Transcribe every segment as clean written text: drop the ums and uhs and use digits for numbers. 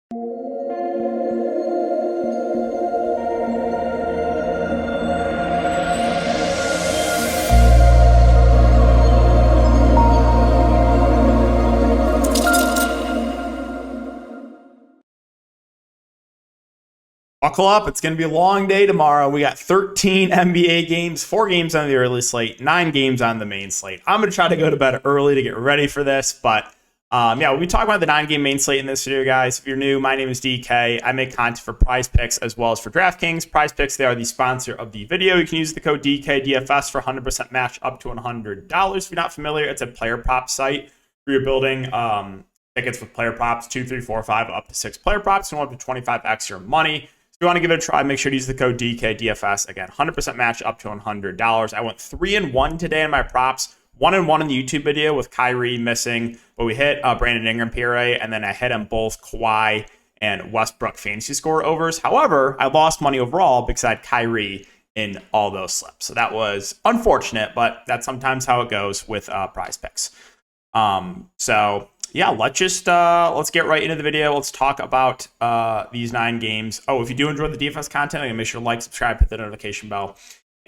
Buckle up. It's going to be a long day tomorrow. We got 13 NBA games, 4 games on the early slate, 9 games on the main slate. I'm going to try to go to bed early to get ready for this, but yeah, we'll be talking about the 9-game main slate in this video, guys. If you're new, my name is DK. I make content for Prize Picks as well as for Draftkings. Prize Picks, they are the sponsor of the video. You can use the code DKDFS for 100% match up to $100. If you're not familiar, it's a player prop site where you're building tickets with player props, 2, 3, 4, 5, up to 6 player props. You want up to 25x your money. If you want to give it a try, make sure to use the code DKDFS. Again, 100% match up to $100. I went 3-1 today in my props. 1-1 in the YouTube video with Kyrie missing, but we hit Brandon Ingram PRA, and then I hit on both Kawhi and Westbrook fantasy score overs. However, I lost money overall because I had Kyrie in all those slips. So that was unfortunate, but that's sometimes how it goes with Prize Picks. So yeah, let's get right into the video. Let's talk about these 9 games. Oh, if you do enjoy the defense content, I'm gonna make sure to like, subscribe, hit the notification bell.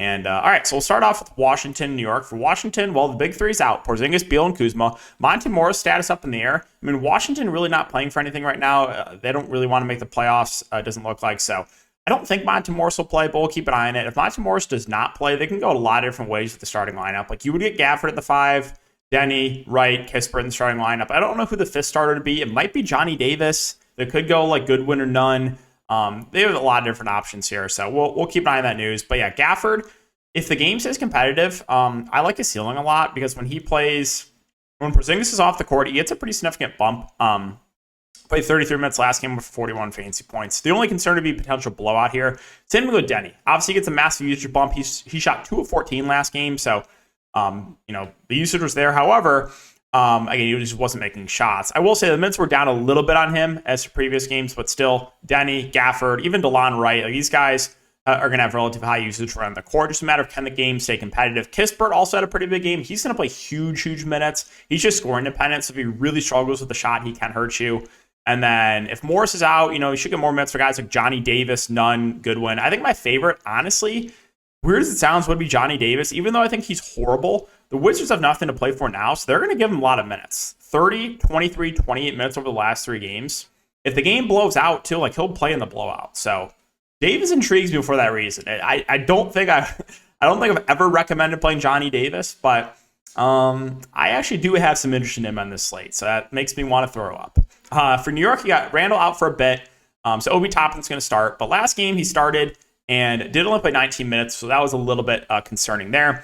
And all right, so we'll start off with Washington, New York. For Washington, well, the big three's out: Porzingis, Beal, and Kuzma. Monte Morris status up in the air. I mean, Washington really not playing for anything right now. They don't really want to make the playoffs. It doesn't look like so. I don't think Monte Morris will play, but we'll keep an eye on it. If Monte Morris does not play, they can go a lot of different ways with the starting lineup. Like, you would get Gafford at the 5. Denny, Wright, Kispert in the starting lineup. I don't know who the 5th starter to be. It might be Johnny Davis. They could go like Goodwin or none. They have a lot of different options here, so we'll keep an eye on that news. But yeah, Gafford, if the game stays competitive, I like his ceiling a lot because when Porzingis is off the court, he gets a pretty significant bump. Played 33 minutes last game with 41 fantasy points. The only concern to be potential blowout here. Same with Denny. Obviously, he gets a massive usage bump. He shot 2 of 14 last game, so the usage was there. However, again, he just wasn't making shots. I will say the minutes were down a little bit on him as to previous games, but still, Denny, Gafford, even DeLon Wright, like, these guys are going to have relative high usage around the court. Just a matter of can the game stay competitive. Kispert also had a pretty big game. He's going to play huge minutes. He's just scoring dependent, so if he really struggles with the shot, he can hurt you. And then if Morris is out, you should get more minutes for guys like Johnny Davis, Nunn, Goodwin. I think my favorite, honestly, weird as it sounds, would be Johnny Davis. Even though I think he's horrible, the Wizards have nothing to play for now, so they're going to give him a lot of minutes. 30, 23, 28 minutes over the last 3 games. If the game blows out, too, like, he'll play in the blowout. So Davis intrigues me for that reason. I don't think I've ever recommended playing Johnny Davis, but I actually do have some interest in him on this slate, so that makes me want to throw up. For New York, you got Randall out for a bit, so Obi Toppin's going to start. But last game he started and did only play 19 minutes, so that was a little bit concerning there.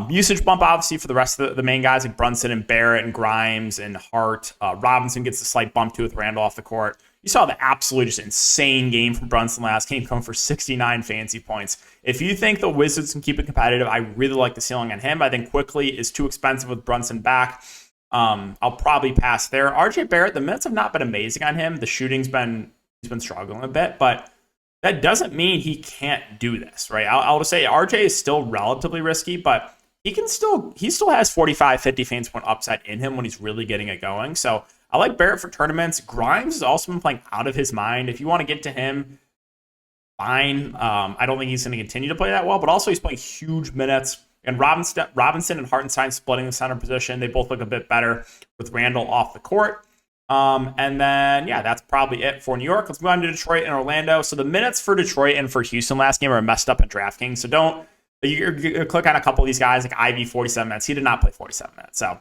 Usage bump, obviously, for the rest of the main guys like Brunson and Barrett and Grimes and Hart. Robinson gets a slight bump too with Randall off the court. You saw the absolute just insane game from Brunson last game, come for 69 fantasy points. If you think the Wizards can keep it competitive, I really like the ceiling on him. I think quickly is too expensive with Brunson back. I'll probably pass there. RJ Barrett, the minutes have not been amazing on him. The shooting's he's been struggling a bit, but that doesn't mean he can't do this, right? I'll just say RJ is still relatively risky, but he still has 45, 50 fantasy point upside in him when he's really getting it going. So I like Barrett for tournaments. Grimes has also been playing out of his mind. If you want to get to him, fine. I don't think he's going to continue to play that well, but also he's playing huge minutes. And Robinson and Hartenstein splitting the center position. They both look a bit better with Randall off the court. And then, yeah, that's probably it for New York. Let's move on to Detroit and Orlando. So the minutes for Detroit and for Houston last game are messed up in DraftKings. So you click on a couple of these guys, like Ivy, 47 minutes. He did not play 47 minutes. So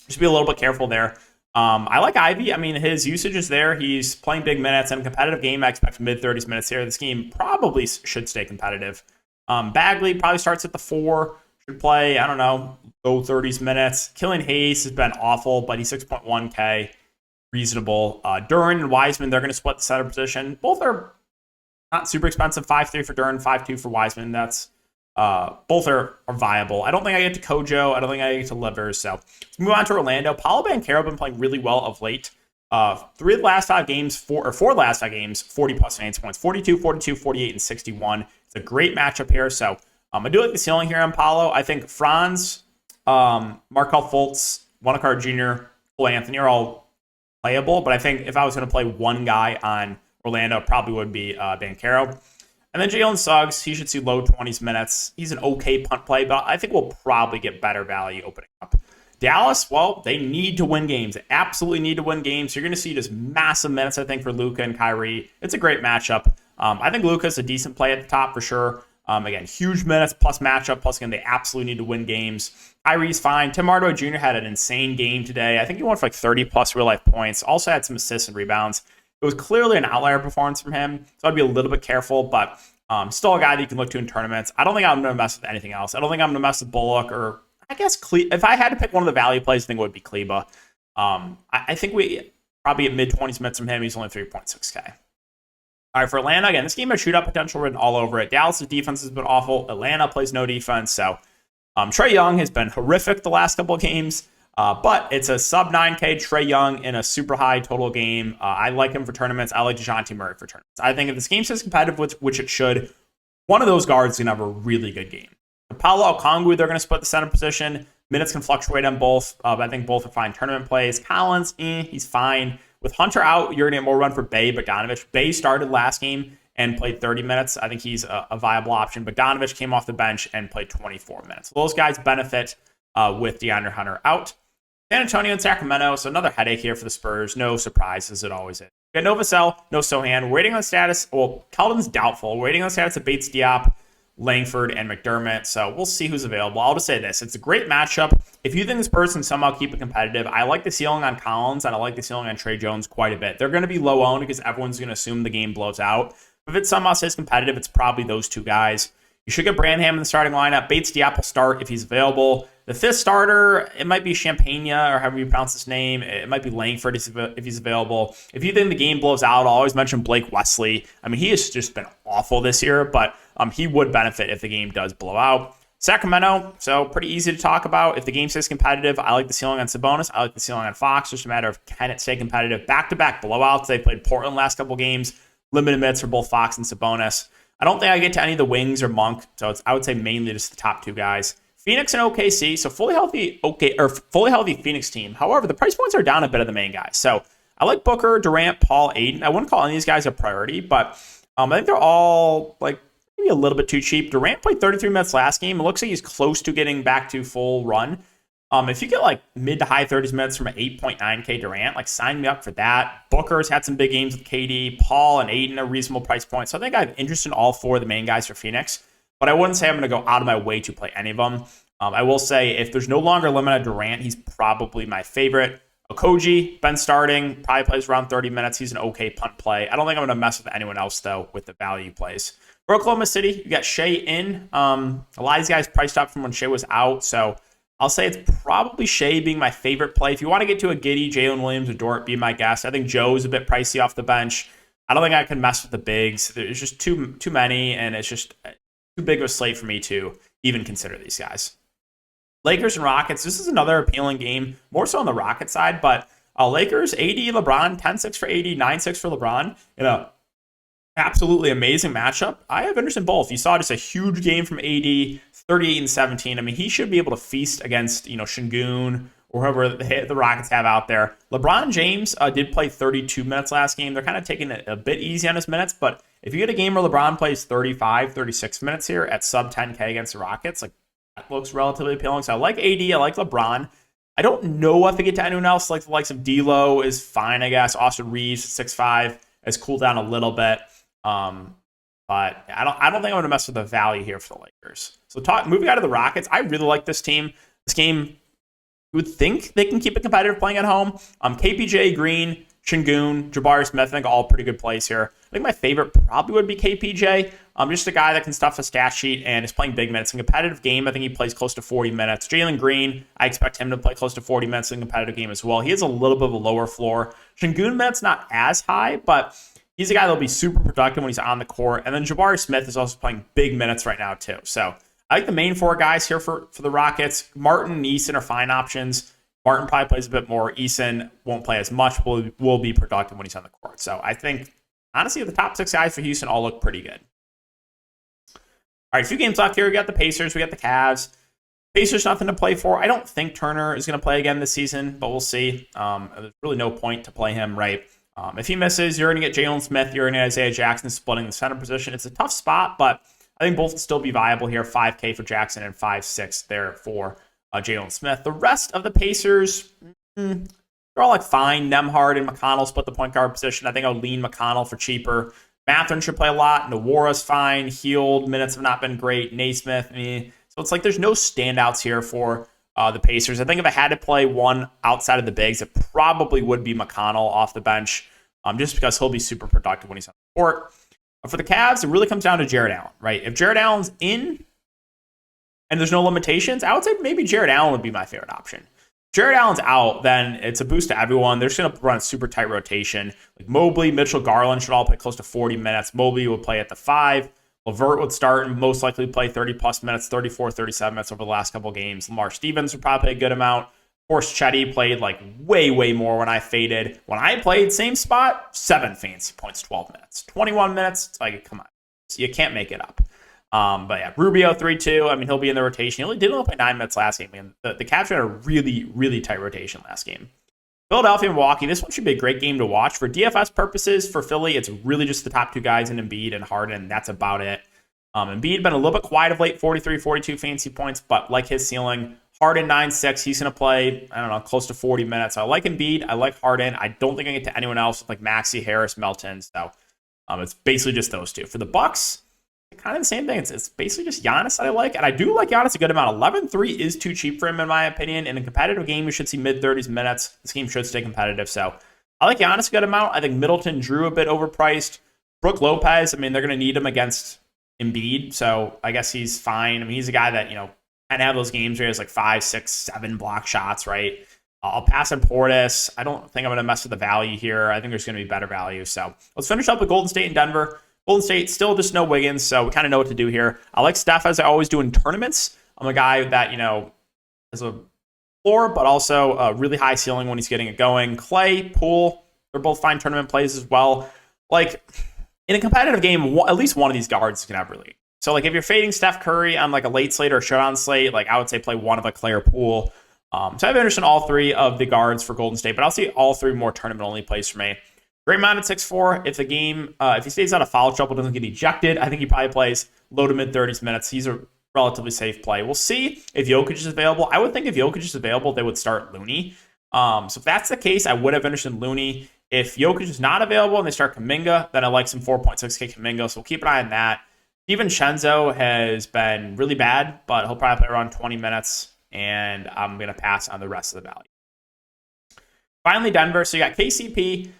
just be a little bit careful there. I like Ivy. I mean, his usage is there. He's playing big minutes. In a competitive game, I expect mid-30s minutes here. This game probably should stay competitive. Bagley probably starts at the 4. Should play, I don't know, low 30s minutes. Killian Hayes has been awful, but he's 6.1K. Reasonable. Duren and Wiseman, they're going to split the center position. Both are not super expensive. 5.3 for Duren, 5.2 for Wiseman. That's both are viable. I don't think I get to Kojo. I don't think I get to Livers. So let's move on to Orlando. Paolo Banchero have been playing really well of late. 4 last 5 games, 40 plus fantasy points. 42, 42, 48, and 61. It's a great matchup here. So I do like the ceiling here on Paolo. I think Franz, Markelle Fultz, Wannacard Jr., Cole Anthony are all playable. But I think if I was going to play one guy on Orlando, it probably would be Banchero. And then Jalen Suggs, he should see low 20s minutes. He's an okay punt play, but I think we'll probably get better value opening up. Dallas, well, they need to win games. They absolutely need to win games. So you're going to see just massive minutes, I think, for Luka and Kyrie. It's a great matchup. I think Luka's a decent play at the top for sure. Again, huge minutes plus matchup. Plus, again, they absolutely need to win games. Kyrie's fine. Tim Hardaway Jr. had an insane game today. I think he won for like 30-plus real-life points. Also had some assists and rebounds. It was clearly an outlier performance from him, so I'd be a little bit careful, but still a guy that you can look to in tournaments. I don't think I'm going to mess with anything else. I don't think I'm going to mess with Bullock, or I guess if I had to pick one of the value plays, I think it would be Kleba. I think we probably get mid-20s minutes from him. He's only 3.6K. All right, for Atlanta, again, this game has shootout potential written all over it. Dallas' defense has been awful. Atlanta plays no defense, so Trae Young has been horrific the last couple of games. But it's a sub 9K Trae Young in a super high total game. I like him for tournaments. I like DeJounte Murray for tournaments. I think if this game stays competitive, which it should, one of those guards is going to have a really good game. For Paolo Okongwu, they're going to split the center position. Minutes can fluctuate on both, but I think both are fine tournament plays. Collins, he's fine. With Hunter out, you're going to get more run for Bogdanovich. Bay started last game and played 30 minutes. I think he's a viable option. Bogdanovich came off the bench and played 24 minutes. So those guys benefit with DeAndre Hunter out. San Antonio and Sacramento, so another headache here for the Spurs. No surprise, as it always is. We got Novosel, no Sohan. We're waiting on the status. Well, Keldon's doubtful. We're waiting on the status of Bates Diop, Langford, and McDermott. So we'll see who's available. I'll just say this. It's a great matchup. If you think this Spurs can somehow keep it competitive, I like the ceiling on Collins, and I like the ceiling on Trey Jones quite a bit. They're going to be low owned because everyone's going to assume the game blows out. If it somehow stays competitive, it's probably those two guys. You should get Branham in the starting lineup. Bates Diop will start if he's available. The fifth starter, it might be Champagne, or however you pronounce his name. It might be Langford if he's available. If you think the game blows out, I'll always mention Blake Wesley. I mean, he has just been awful this year, but he would benefit if the game does blow out. Sacramento, so pretty easy to talk about. If the game stays competitive, I like the ceiling on Sabonis. I like the ceiling on Fox. Just a matter of can it stay competitive. Back-to-back blowouts. They played Portland last couple games. Limited minutes for both Fox and Sabonis. I don't think I get to any of the wings or Monk, so I would say mainly just the top two guys. Phoenix and OKC, so fully healthy Phoenix team. However, the price points are down a bit of the main guys. So I like Booker, Durant, Paul, Aiden. I wouldn't call any of these guys a priority, but I think they're all like maybe a little bit too cheap. Durant played 33 minutes last game. It looks like he's close to getting back to full run. If you get like mid to high 30s minutes from an 8.9K Durant, like sign me up for that. Booker's had some big games with KD. Paul and Aiden are reasonable price points. So I think I have interest in all four of the main guys for Phoenix, but I wouldn't say I'm going to go out of my way to play any of them. I will say if there's no longer limit on Durant, he's probably my favorite. Okogie, been starting, probably plays around 30 minutes. He's an okay punt play. I don't think I'm going to mess with anyone else, though, with the value plays. For Oklahoma City, you got Shea in. A lot of these guys priced up from when Shea was out, so I'll say it's probably Shea being my favorite play. If you want to get to a Giddey, Jalen Williams, or Dort, be my guess. I think Joe's a bit pricey off the bench. I don't think I can mess with the bigs. There's just too many, and it's just too big of a slate for me to even consider these guys. Lakers and Rockets, this is another appealing game, more so on the Rocket side, but Lakers, AD, LeBron, 10-6 for AD, 9-6 for LeBron, in a absolutely amazing matchup. I have interest in both. You saw just a huge game from AD, 38-17. I mean, he should be able to feast against, Şengün or whoever the Rockets have out there. LeBron James did play 32 minutes last game. They're kind of taking it a bit easy on his minutes, but if you get a game where LeBron plays 35, 36 minutes here at sub 10K against the Rockets, like that looks relatively appealing. So I like AD, I like LeBron. I don't know if I get to anyone else. Like the likes of D'Lo is fine, I guess. Austin Reeves, 6'5", has cooled down a little bit. But I don't think I'm going to mess with the value here for the Lakers. So moving out of the Rockets, I really like this team. This game, you would think they can keep it competitive playing at home. KPJ, Green, Şengün, Jabari Smith, I think all pretty good plays here. I think my favorite probably would be KPJ. Just a guy that can stuff a stat sheet and is playing big minutes. In a competitive game, I think he plays close to 40 minutes. Jalen Green, I expect him to play close to 40 minutes in a competitive game as well. He has a little bit of a lower floor. Şengün minutes not as high, but he's a guy that'll be super productive when he's on the court. And then Jabari Smith is also playing big minutes right now too. So I like the main four guys here for the Rockets. Martin and Eason are fine options. Martin probably plays a bit more. Eason won't play as much, but will be productive when he's on the court. So I think, honestly, the top six guys for Houston all look pretty good. All right, a few games left here. We got the Pacers. We got the Cavs. Pacers nothing to play for. I don't think Turner is going to play again this season, but we'll see. There's really no point to play him, right? If he misses, you're going to get Jalen Smith. You're going to get Isaiah Jackson splitting the center position. It's a tough spot, but I think both will still be viable here. 5K for Jackson and 5.6 there for Jalen Smith. The rest of the Pacers, they're all like fine. Nemhard and McConnell split the point guard position. I think I'll lean McConnell for cheaper. Matherin should play a lot. Nowora's fine. Healed. Minutes have not been great. Naismith, So it's like there's no standouts here for the Pacers. I think if I had to play one outside of the bigs, it probably would be McConnell off the bench, just because he'll be super productive when he's on the court. For the Cavs, it really comes down to Jared Allen, right? If Jared Allen's in and there's no limitations, I would say maybe Jared Allen would be my favorite option. If Jared Allen's out, then it's a boost to everyone. They're just going to run a super tight rotation. Like Mobley, Mitchell, Garland should all play close to 40 minutes. Mobley would play at the 5. LeVert would start and most likely play 30-plus minutes, 34, 37 minutes over the last couple games. Lamar Stevens would probably play a good amount. Of course, Chetty played like way more when I faded. When I played, same spot, 7 fantasy points, 12 minutes. 21 minutes, it's like, come on. You can't make it up. But yeah, Rubio, 3-2. He'll be in the rotation. He only did play 9 minutes last game. The Cavs had a really tight rotation last game. Philadelphia and Milwaukee, this one should be a great game to watch. For DFS purposes, for Philly, it's really just the top 2 guys in Embiid and Harden. That's about it. Embiid been a little bit quiet of late, 43, 42 fantasy points, but like his ceiling. Harden, 9-6. He's going to play, close to 40 minutes. I like Embiid. I like Harden. I don't think I get to anyone else like Maxey, Harris, Melton. So it's basically just those 2. For the Bucks, kind of the same thing. It's basically just Giannis that I like. And I do like Giannis a good amount. 11-3 is too cheap for him, in my opinion. In a competitive game, we should see mid-30s minutes. This game should stay competitive. So I like Giannis a good amount. I think Middleton, Drew a bit overpriced. Brook Lopez, they're going to need him against Embiid. So I guess he's fine. He's a guy that, kind of have those games where he has like 5, 6, 7 block shots, right? I'll pass on Portis. I don't think I'm going to mess with the value here. I think there's going to be better value. So let's finish up with Golden State and Denver. Golden State, still just no Wiggins, so we kind of know what to do here. I like Steph, as I always do in tournaments. I'm a guy that, has a floor, but also a really high ceiling when he's getting it going. Clay, Poole, they're both fine tournament plays as well. Like, in a competitive game, at least one of these guards can have really. So, like, if you're fading Steph Curry on, like, a late slate or a showdown slate, like, I would say play one of a Clay or Poole. So I have interest in all 3 of the guards for Golden State, but I'll see all 3 more tournament-only plays for me. Draymond at 6'4". If the game, if he stays out of foul trouble, doesn't get ejected, I think he probably plays low to mid-30s minutes. He's a relatively safe play. We'll see if Jokic is available. I would think if Jokic is available, they would start Looney. So if that's the case, I would have interest in Looney. If Jokic is not available and they start Kuminga, then I like some 4.6K Kuminga. So we'll keep an eye on that. DiVincenzo has been really bad, but he'll probably play around 20 minutes, and I'm going to pass on the rest of the value. Finally, Denver. So you got KCP,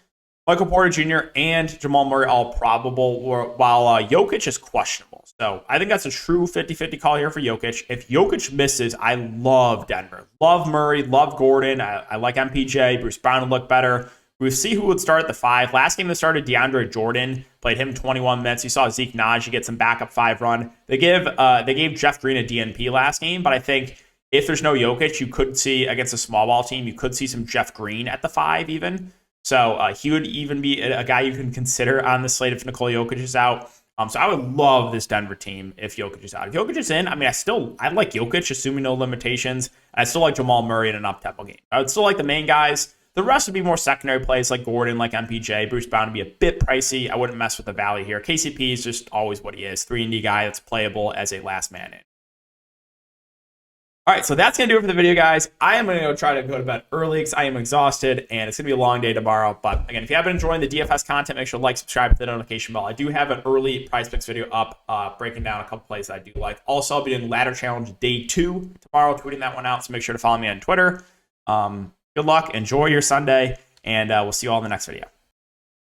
Michael Porter Jr., and Jamal Murray all probable, while Jokic is questionable. So I think that's a true 50-50 call here for Jokic. If Jokic misses, I love Denver. Love Murray, love Gordon. I like MPJ. Bruce Brown would look better. We'll see who would start at the 5. Last game they started DeAndre Jordan, played him 21 minutes. You saw Zeke Naji get some backup 5 run. They gave Jeff Green a DNP last game, but I think if there's no Jokic, you could see against a small ball team, you could see some Jeff Green at the 5 even. So he would even be a guy you can consider on the slate if Nikola Jokic is out. So I would love this Denver team if Jokic is out. If Jokic is in, I like Jokic, assuming no limitations. I still like Jamal Murray in an up-tempo game. I would still like the main guys. The rest would be more secondary plays like Gordon, like MPJ. Bruce Brown would be a bit pricey. I wouldn't mess with the value here. KCP is just always what he is. 3-and-D guy that's playable as a last man in. All right, so that's going to do it for the video, guys. I am going to try to go to bed early because I am exhausted, and it's going to be a long day tomorrow. But again, if you have been enjoying the DFS content, make sure to like, subscribe, hit the notification bell. I do have an early prize picks video up breaking down a couple plays that I do like. Also, I'll be doing Ladder Challenge Day 2 tomorrow, tweeting that one out, so make sure to follow me on Twitter. Good luck, enjoy your Sunday, and we'll see you all in the next video.